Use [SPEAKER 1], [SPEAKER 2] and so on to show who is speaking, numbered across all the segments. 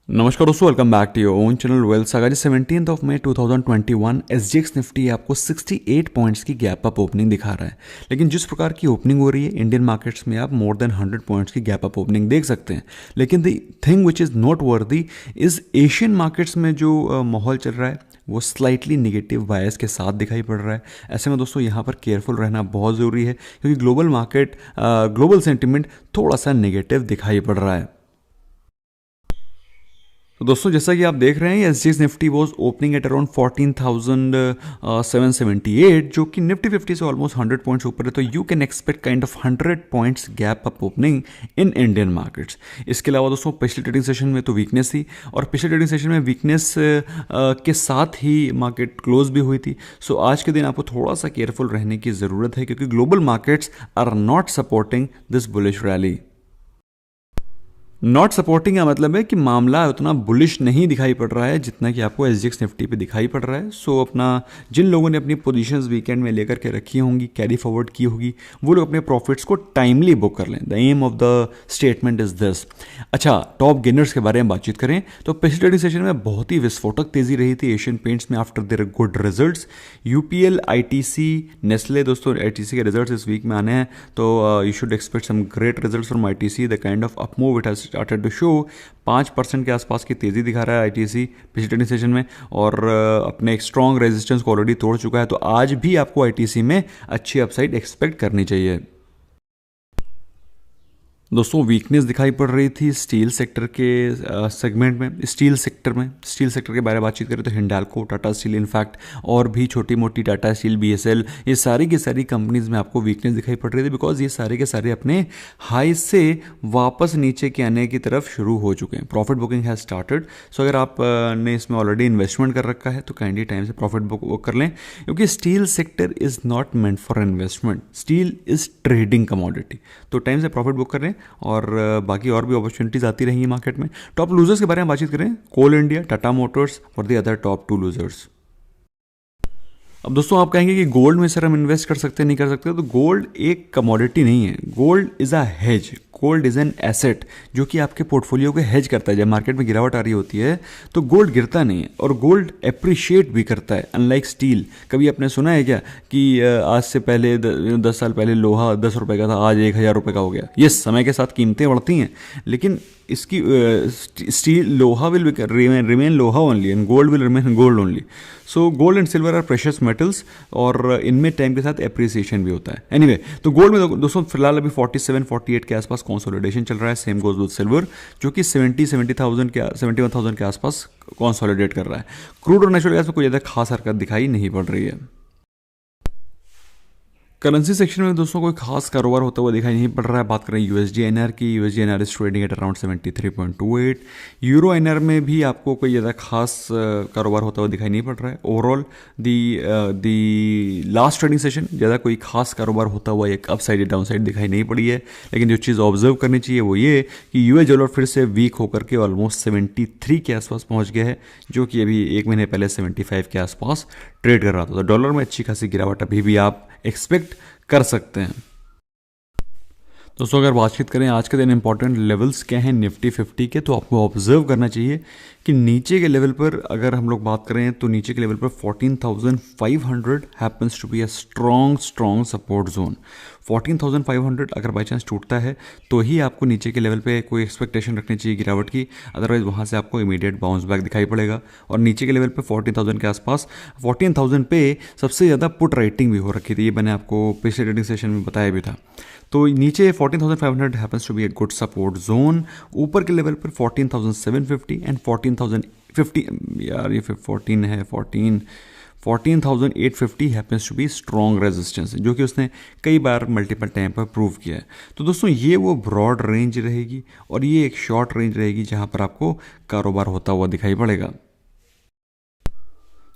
[SPEAKER 1] नमस्कार दोस्तों, welcome back to your own channel wealth saga. जी 17 ऑफ मई 2021 एसजीएक्स निफ्टी आपको 68 पॉइंट्स की गैप अप ओपनिंग दिखा रहा है। लेकिन जिस प्रकार की ओपनिंग हो रही है इंडियन मार्केट्स में, आप मोर देन 100 पॉइंट्स की गैप अप ओपनिंग देख सकते हैं। लेकिन the thing which is note वर्दी इज एशियन मार्केट्स में जो माहौल चल रहा है वो स्लाइटली निगेटिव बायस के साथ दिखाई पड़ रहा है। ऐसे में दोस्तों यहाँ पर केयरफुल रहना बहुत ज़रूरी है, क्योंकि ग्लोबल मार्केट ग्लोबल सेंटिमेंट थोड़ा सा निगेटिव दिखाई पड़ रहा है। तो दोस्तों, जैसा कि आप देख रहे हैं, SGX Nifty was opening at around 14,778, जो कि निफ्टी 50 से ऑलमोस्ट 100 पॉइंट्स ऊपर है। तो you can expect kind of 100 points gap up opening in Indian markets. इसके अलावा दोस्तों, पिछले ट्रेडिंग सेशन में तो वीकनेस थी, और पिछले ट्रेडिंग सेशन में वीकनेस के साथ ही मार्केट क्लोज भी हुई थी। सो आज के दिन आपको थोड़ा सा केयरफुल रहने की ज़रूरत है, क्योंकि global markets are not supporting this bullish rally. Not supporting का मतलब है कि मामला उतना बुलिश नहीं दिखाई पड़ रहा है जितना कि आपको एसजीएक्स निफ्टी पे दिखाई पड़ रहा है। सो अपना जिन लोगों ने अपनी पोजीशंस वीकेंड में लेकर के रखी होंगी, कैरी फॉरवर्ड की होगी, वो लोग अपने प्रॉफिट्स को टाइमली बुक कर लें। The aim of the statement is this. अच्छा, टॉप गेनर्स के बारे में बातचीत करें तो पिछले ट्रेडिंग सेशन में बहुत ही विस्फोटक तेजी रही थी एशियन पेंट्स में after their good results. UPL, ITC, Nestle, दोस्तों आईटीसी के रिजल्ट्स इस वीक में आने हैं, तो you should expect some great results from ITC. The kind of upmove it has started to show. 5% के आसपास की तेज़ी दिखा रहा है आईटीसी पिछले ट्रेडिंग सेशन में, और अपने एक स्ट्रॉन्ग रेजिस्टेंस को ऑलरेडी तोड़ चुका है। तो आज भी आपको आईटीसी में अच्छी अपसाइड एक्सपेक्ट करनी चाहिए। दोस्तों, वीकनेस दिखाई पड़ रही थी स्टील सेक्टर के सेगमेंट में। स्टील सेक्टर के बारे में बातचीत करें तो हिंडाल्को, टाटा स्टील, इनफैक्ट और भी छोटी मोटी टाटा स्टील, बीएसएल, ये सारी की सारी कंपनीज में आपको वीकनेस दिखाई पड़ रही थी, बिकॉज ये सारे के सारे अपने हाई से वापस नीचे के आने की तरफ शुरू हो चुके हैं। Profit booking has started. So अगर आप ने इसमें ऑलरेडी इन्वेस्टमेंट कर रखा है तो काइंडली टाइम से प्रॉफिट बुक कर लें, क्योंकि steel sector is not meant for investment, steel is trading commodity. तो टाइम से प्रॉफिट बुक करें, और बाकी और भी अपॉर्चुनिटीज़ आती रहेंगी मार्केट में। टॉप लूजर्स के बारे में बातचीत करें, कोल इंडिया, टाटा मोटर्स और दी अदर टॉप 2 लूजर्स। अब दोस्तों, आप कहेंगे कि गोल्ड में सर हम इन्वेस्ट कर सकते हैं, नहीं कर सकते? तो गोल्ड एक कमोडिटी नहीं है, gold is a hedge, gold is an asset जो कि आपके पोर्टफोलियो को हेज करता है। जब मार्केट में गिरावट आ रही होती है तो गोल्ड गिरता नहीं है, और गोल्ड एप्रिशिएट भी करता है, अनलाइक स्टील। कभी आपने सुना है क्या कि आज से पहले 10 साल पहले लोहा 10 रुपये का था, आज 1,000 रुपये का हो गया? ये समय के साथ कीमतें बढ़ती हैं, लेकिन इसकी steel, loha will remain loha only and gold will remain gold only. So gold and silver are precious metals, और इनमें टाइम के साथ एप्रिसिएशन भी होता है। एनीवे, तो गोल्ड में दोस्तों फिलहाल अभी 47-48 के आसपास कंसोलिडेशन चल रहा है। सेम गोज विद सिल्वर, जो कि 71,000 के आसपास कंसोलिडेट कर रहा है। क्रूड और नेचुरल गैस में कोई ज़्यादा खास हरकत दिखाई नहीं पड़ रही है। करेंसी सेक्शन में दोस्तों कोई खास कारोबार होता हुआ दिखाई नहीं पड़ रहा है। बात करें यूएसडी एनआर की, USD INR is trading at around 73.28। Euro INR में भी आपको कोई ज़्यादा खास कारोबार होता हुआ दिखाई नहीं पड़ रहा है। ओवरऑल दी लास्ट ट्रेडिंग सेशन ज़्यादा कोई खास कारोबार होता हुआ एक अपसाइड या डाउन साइड दिखाई नहीं पड़ी है। लेकिन जो चीज़ ऑब्जर्व करनी चाहिए वो ये कि यूएस डॉलर फिर से वीक होकर के ऑलमोस्ट 73 के आसपास पहुँच गया है, जो कि अभी एक महीने पहले 75 के आसपास ट्रेड कर रहा था। तो डॉलर में अच्छी खासी गिरावट अभी भी आप एक्सपेक्ट कर सकते हैं। दोस्तों, अगर बातचीत करें आज के दिन इंपॉर्टेंट लेवल्स क्या हैं निफ्टी 50 के, तो आपको ऑब्जर्व करना चाहिए कि नीचे के लेवल पर अगर हम लोग बात करें तो नीचे के लेवल पर 14,500 happens to be a strong support zone. 14,500 अगर बाई चांस टूटता है तो ही आपको नीचे के लेवल पे कोई एक्सपेक्टेशन रखनी चाहिए गिरावट की, अदरवाइज वहाँ से आपको इमीडिएट बाउंस बैक दिखाई पड़ेगा। और नीचे के लेवल पे 14,000 के आसपास, 14,000 पे सबसे ज़्यादा पुट राइटिंग भी हो रखी थी, ये मैंने आपको पिछले ट्रेडिंग सेशन में बताया भी था। तो नीचे 14,500 happens to be a good support zone. ऊपर के लेवल पर 14,750 एंड 14,050, यार ये 14 है, 14,850 happens to be strong resistance, जो कि उसने कई बार मल्टीपल टाइम पर प्रूव किया है। तो दोस्तों, ये वो ब्रॉड रेंज रहेगी और ये एक शॉर्ट रेंज रहेगी जहां पर आपको कारोबार होता हुआ दिखाई पड़ेगा।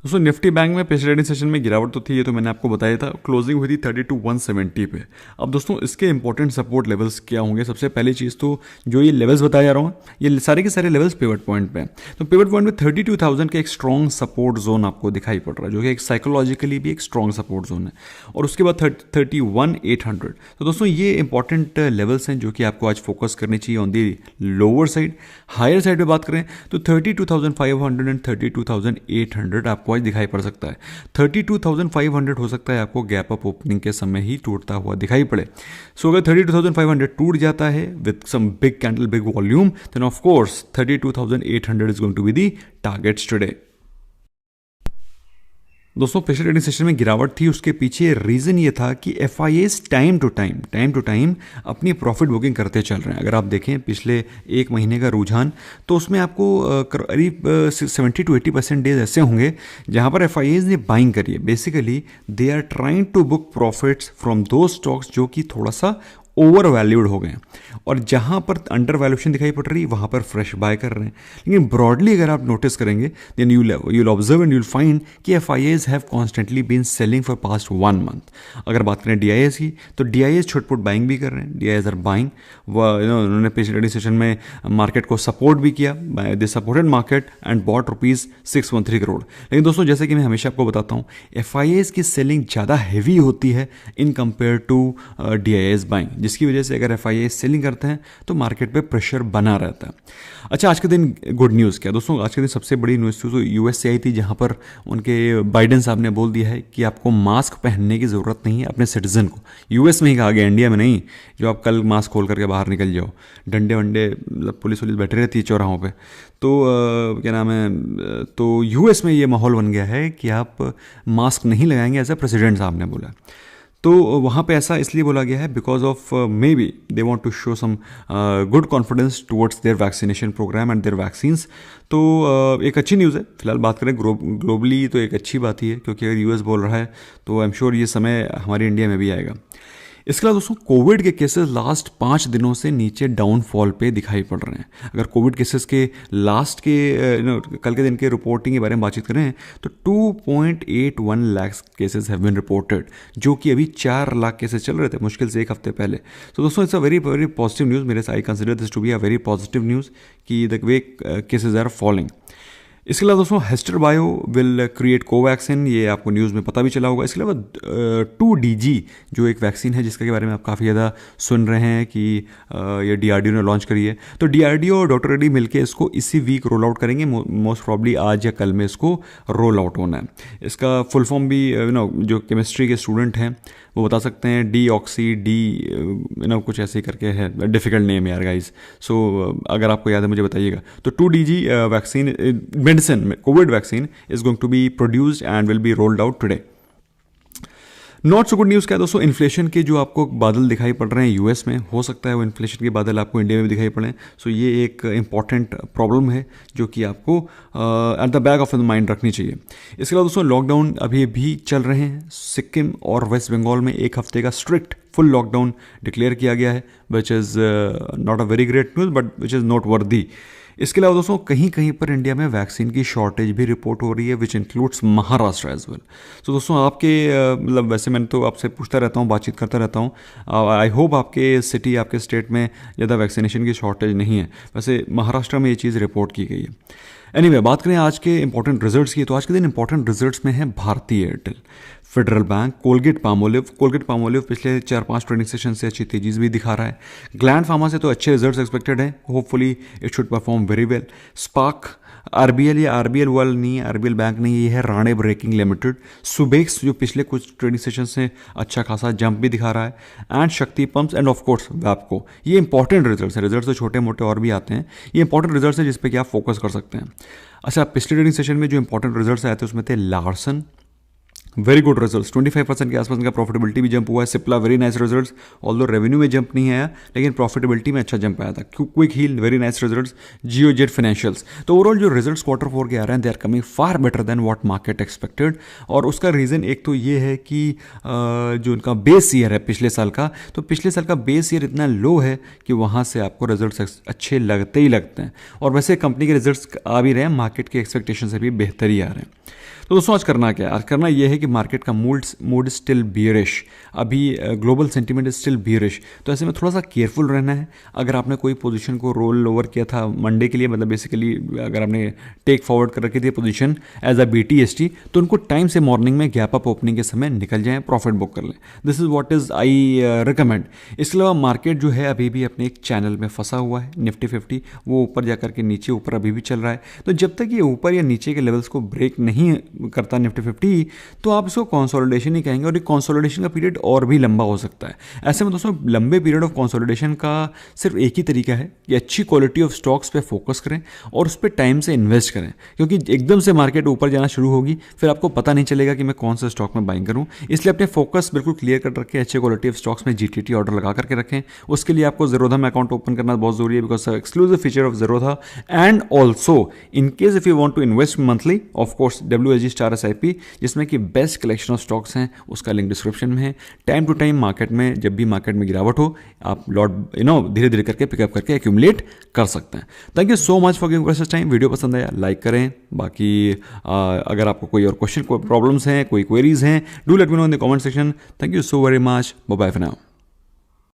[SPEAKER 1] दोस्तों निफ्टी बैंक में पिछले ट्रेडिंग सेशन में गिरावट तो थी, ये तो मैंने आपको बताया था। क्लोजिंग हुई थी 32,170 पे। अब दोस्तों इसके इंपॉर्टेंट सपोर्ट लेवल्स क्या होंगे? सबसे पहली चीज़ तो जो ये लेवल्स बताया जा रहा हूँ, ये सारे के सारे लेवल्स पिवट पॉइंट पे हैं। तो पिवट पॉइंट पे 32,000 का एक स्ट्रॉन्ग सपोर्ट जोन आपको दिखाई पड़ रहा है, जो कि एक साइकोलॉजिकली भी एक स्ट्रॉन्ग सपोर्ट जोन है। और उसके बाद 31,800। तो दोस्तों ये इंपॉर्टेंट लेवल्स हैं जो कि आपको आज फोकस करनी चाहिए on the lower side. Higher side पे बात करें तो 32,500 एंड 32,800 आपको आज दिखाई पड़ सकता है। 32,500 हो सकता है आपको गैप अप ओपनिंग के समय ही टूटता हुआ दिखाई पड़े। सो अगर 32,500 टूट जाता है with some big candle, big volume, then of course 32,800 is going to be the targets today. दोस्तों पिछले ट्रेडिंग सेशन में गिरावट थी, उसके पीछे रीज़न ये था कि FIAs टाइम टू टाइम अपनी प्रॉफिट बुकिंग करते चल रहे हैं। अगर आप देखें पिछले एक महीने का रुझान, तो उसमें आपको करीब 70-80% डेज ऐसे होंगे जहां पर FIAs ने बाइंग करी है। Basically they are trying to book profits from those stocks जो कि थोड़ा सा ओवर वैल्यूड हो गए हैं, और जहां पर अंडर वैल्यूएशन दिखाई पड़ रही है वहां पर फ्रेश बाय कर रहे हैं। लेकिन ब्रॉडली अगर आप नोटिस करेंगे then you'll observe and you'll find कि FIAs have constantly been selling for past 1 month. अगर बात करें DIAs की, तो DIAs छुटपुट बाइंग भी कर रहे हैं। DIAs आर बाइंग, उन्होंने पिछले सेशन में मार्केट को सपोर्ट भी किया, they supported market and bought ₹613 crore. लेकिन दोस्तों जैसे कि मैं हमेशा आपको बताता हूँ, FIAs की सेलिंग ज़्यादा हैवी होती है in compare to DIAs buying, जिसकी वजह से अगर FIAs सेलिंग करते हैं तो मार्केट पे प्रेशर बना रहता है। अच्छा, आज के दिन गुड न्यूज़ क्या दोस्तों? आज के दिन सबसे बड़ी न्यूज़ तो US से आई थी, जहां पर उनके बाइडेन साहब ने बोल दिया है कि आपको मास्क पहनने की ज़रूरत नहीं है अपने सिटीजन को। US में ही कहा गया, इंडिया में नहीं, जो आप कल मास्क खोल करके बाहर निकल जाओ, डंडे वंडे पुलिस बैठे रहती है चौराहों पे। तो क्या नाम है, तो US में ये माहौल बन गया है कि आप मास्क नहीं लगाएंगे, ऐसा प्रेसिडेंट साहब ने बोला। तो वहाँ पे ऐसा इसलिए बोला गया है because of maybe they want to show some good confidence towards their vaccination programme and their vaccines. तो एक अच्छी न्यूज़ है। फिलहाल बात करें ग्लोबली तो एक अच्छी बात ही है, क्योंकि अगर US बोल रहा है तो आई एम श्योर ये समय हमारे इंडिया में भी आएगा। इसके अलावा दोस्तों कोविड के केसेस लास्ट 5 दिनों से नीचे डाउनफॉल पे दिखाई पड़ रहे हैं। अगर कोविड केसेस के लास्ट के कल के दिन के रिपोर्टिंग के बारे में बातचीत करें तो 2.81 lakh cases have been reported, जो कि अभी 4 लाख केसेस चल रहे थे मुश्किल से एक हफ्ते पहले। तो दोस्तों it's a very very positive news. मेरे से I consider this to be a very positive news कि the way cases are falling. इसके अलावा दोस्तों Hester Bio will create Covaxin, ये आपको न्यूज़ में पता भी चला होगा। इसके अलावा 2DG जो एक वैक्सीन है जिसके बारे में आप काफ़ी ज़्यादा सुन रहे हैं कि ये DRDO ने लॉन्च करी है। तो DRDO और डॉक्टर रेड्डी मिलकर इसको इसी वीक रोल आउट करेंगे, मोस्ट प्रॉब्ली आज या कल में इसको रोल आउट होना है। इसका फुल फॉर्म भी जो केमिस्ट्री के स्टूडेंट हैं वो बता सकते हैं, डीऑक्सी डी कुछ ऐसे ही करके है, डिफिकल्ट नेम है यार गाइस। सो अगर आपको याद है मुझे बताइएगा। तो 2DG vaccine medicine, Covid vaccine is going to be produced and will be rolled out today. Not so good news क्या है दोस्तों? इन्फ्लेशन के जो आपको बादल दिखाई पड़ रहे हैं US में, हो सकता है वो इन्फ्लेशन के बादल आपको इंडिया में भी दिखाई पड़े। सो ये एक इंपॉर्टेंट प्रॉब्लम है जो कि आपको at the back of the mind रखनी चाहिए। इसके अलावा दोस्तों लॉकडाउन अभी भी चल रहे हैं। सिक्किम और वेस्ट बंगाल में एक हफ्ते का स्ट्रिक्ट फुल लॉकडाउन डिक्लेयर किया गया है, which is not a very great news but which is not worthy. इसके अलावा दोस्तों कहीं कहीं पर इंडिया में वैक्सीन की शॉर्टेज भी रिपोर्ट हो रही है, which includes Maharashtra as well. तो दोस्तों आपके मतलब वैसे मैंने तो आपसे पूछता रहता हूँ, बातचीत करता रहता हूँ, आई होप आपके सिटी, आपके स्टेट में ज़्यादा वैक्सीनेशन की शॉर्टेज नहीं है। वैसे महाराष्ट्र में ये चीज़ रिपोर्ट की गई है। एनीवे बात करें आज के इंपॉर्टेंट रिजल्ट्स की, तो आज के दिन इंपॉर्टेंट रिजल्ट्स में है भारतीय Airtel, federal bank, Colgate Palmolive पिछले 4-5 ट्रेडिंग सेशन से अच्छी तेजी भी दिखा रहा है। ग्लैंड फार्मा से तो अच्छे रिजल्ट्स एक्सपेक्टेड हैं, hopefully it should perform very well. Spark, RBL या RBL वर्ल्ड नहीं, RBL बैंक नहीं, ये है राणे ब्रेकिंग लिमिटेड। सुबेक्स जो पिछले कुछ ट्रेडिंग सेशन से अच्छा खासा जंप भी दिखा रहा है, एंड शक्ति पंप्स एंड ऑफ कोर्स वैपको। ये इंपॉर्टेंट रिजल्ट्स हैं। रिजल्ट्स तो छोटे मोटे और भी आते हैं, ये इंपॉर्टेंट रिजल्ट्स हैं जिस पे कि आप फोकस कर सकते हैं। अच्छा, पिछले ट्रेडिंग सेशन में जो इंपॉर्टेंट रिजल्ट्स आए थे उसमें थे लार्सन, वेरी गुड रिजल्ट्स, 25% के आसपास का प्रॉफिटेबिलिटी भी जंप हुआ है। Cipla very nice results, although revenue में जंप नहीं आया लेकिन प्रॉफिटेबिलिटी में अच्छा जंप आया था। Quick heal very nice results, Geojit financials. तो ओवरऑल जो रिजल्ट्स Q4 के आ रहे हैं they are coming far better than what market expected. और उसका रीज़न एक तो ये है कि जो उनका बेस ईयर है पिछले साल का, तो पिछले साल का बेस ईयर इतना लो है कि वहाँ से आपको रिजल्ट्स अच्छे लगते ही लगते हैं। और वैसे कंपनी के रिजल्ट्स आ भी रहे हैं, मार्केट के एक्सपेक्टेशन से भी बेहतर ही आ रहे हैं। तो दोस्तों आज करना क्या है, आज करना यह है कि मार्केट का मूड स्टिल बियरिश, अभी ग्लोबल सेंटीमेंट स्टिल बियरिश, तो ऐसे में थोड़ा सा केयरफुल रहना है। अगर आपने कोई पोजीशन को रोल ओवर किया था मंडे के लिए, मतलब बेसिकली अगर आपने टेक फॉरवर्ड कर रखी थी पोजीशन एज अ BTST, तो उनको टाइम से मॉर्निंग में गैप अप ओपनिंग के समय निकल जाएं, प्रॉफिट बुक कर लें। This is what is I recommend. इसके अलावा मार्केट जो है अभी भी अपने एक चैनल में फंसा हुआ है, निफ्टी 50 वो ऊपर जाकर के नीचे ऊपर अभी भी चल रहा है। तो जब तक ये ऊपर या नीचे के लेवल्स को ब्रेक नहीं करता निफ्टी 50, तो आप इसको कंसोलिडेशन ही कहेंगे और ये कंसोलिडेशन का पीरियड और भी लंबा हो सकता है। ऐसे में दोस्तों लंबे पीरियड ऑफ कंसोलिडेशन का सिर्फ एक ही तरीका है कि अच्छी क्वालिटी ऑफ स्टॉक्स पे फोकस करें और उस पर टाइम से इन्वेस्ट करें, क्योंकि एकदम से मार्केट ऊपर जाना शुरू होगी फिर आपको पता नहीं चलेगा कि मैं कौन सा स्टॉक में बाइंग करूं। इसलिए अपने फोकस बिल्कुल क्लियर कर रखें, अच्छे क्वालिटी ऑफ स्टॉक्स में GTT ऑर्डर लगा करके रखें। उसके लिए आपको ज़ेरोधा में अकाउंट ओपन करना बहुत जरूरी है, because exclusive feature of Zerodha. And also in case if you want to invest monthly, of course WSG star SIP, जिसमें कि बेस्ट कलेक्शन ऑफ स्टॉक्स हैं, उसका लिंक डिस्क्रिप्शन में है। टाइम टू टाइम मार्केट में जब भी मार्केट में गिरावट हो, आप लॉट धीरे धीरे करके पिकअप करके एक्यूमुलेट कर सकते हैं। Thank you so much for giving precious time. Video पसंद आया लाइक करें। बाकी अगर आपको कोई और क्वेश्चन, कोई प्रॉब्लम्स हैं, कोई क्वेरीज हैं, do let me know in the comment section. Thank you so very much, bye bye for now.